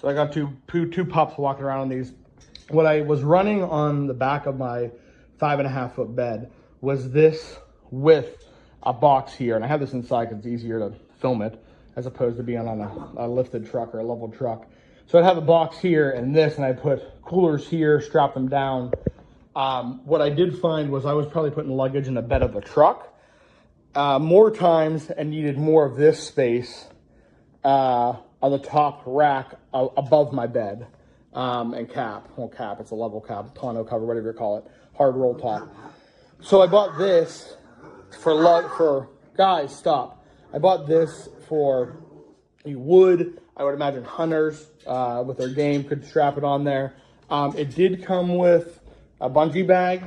So I got two pups walking around on these. What I was running on the back of my 5.5 foot bed was this with a box here. And I have this inside because it's easier to film it as opposed to being on a lifted truck or a level truck. So I'd have a box here and this, and I put coolers here, strap them down. What I did find was I was probably putting luggage in the bed of the truck more times and needed more of this space on the top rack above my bed and cap. Well, cap, it's a level cap, tonneau cover, whatever you call it, hard roll top. So I bought this for guys, stop. I bought this for wood. I would imagine hunters with their game could strap it on there. It did come with a bungee bag,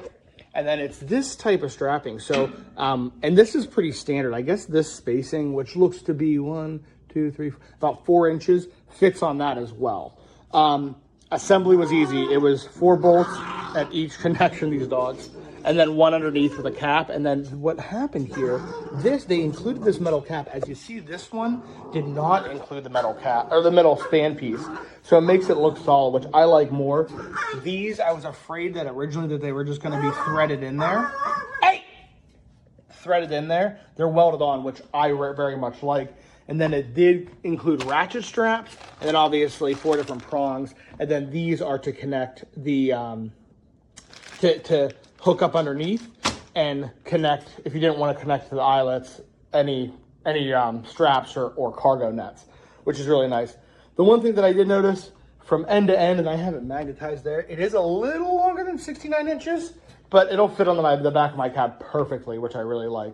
and then it's this type of strapping. So, and this is pretty standard. I guess this spacing, which looks to be 1, 2, 3, about 4 inches, fits on that as well. Assembly was easy. It was 4 bolts at each connection, these dogs, and then one underneath with a cap. And then what happened here, they included this metal cap. As you see, this one did not include the metal cap or the metal span piece. So it makes it look solid, which I like more. These, I was afraid that originally that they were just going to be threaded in there. Hey! Threaded in there. They're welded on, which I very much like. And then it did include ratchet straps, and then obviously 4 different prongs. And then these are to connect the, to hook up underneath and connect, if you didn't want to connect to the eyelets, any straps or cargo nets, which is really nice. The one thing that I did notice from end to end, and I have it magnetized there, it is a little longer than 69 inches, but it'll fit on the back of my cab perfectly, which I really like.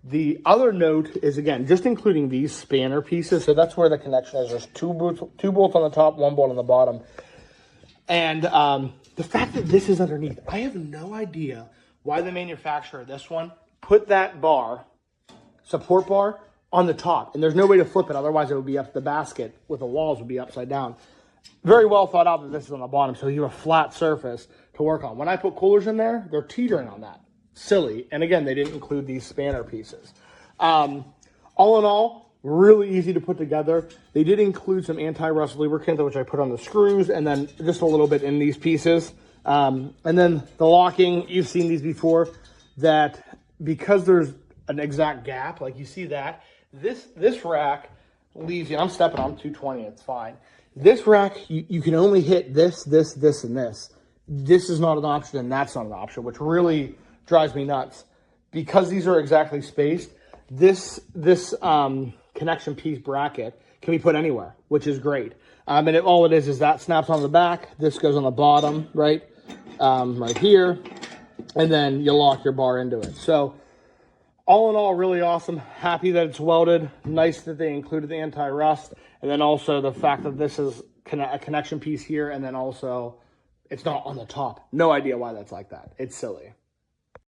The other note is, again, just including these spanner pieces. So that's where the connection is. There's two bolts on the top, 1 bolt on the bottom. And the fact that this is underneath, I have no idea why the manufacturer of this one put that bar, support bar, on the top. And there's no way to flip it. Otherwise, it would be up the basket with the walls would be upside down. Very well thought out that this is on the bottom, so you have a flat surface to work on. When I put coolers in there, they're teetering on that. Silly. And again, they didn't include these spanner pieces. All in all, really easy to put together. They did include some anti-rust lubricant, which I put on the screws, and then just a little bit in these pieces. And then the locking, you've seen these before, that because there's an exact gap, like you see that, this rack leaves you, I'm stepping on 220, it's fine. This rack, you can only hit this, and this. This is not an option, and that's not an option, which really drives me nuts. Because these are exactly spaced, this connection piece bracket can be put anywhere, which is great. And all it is that snaps on the back. This goes on the bottom, right here, and then you lock your bar into it. So all in all, really awesome. Happy that it's welded. Nice that they included the anti-rust, and then also the fact that this is a connection piece here, and then also it's not on the top. No idea why that's like that. It's silly.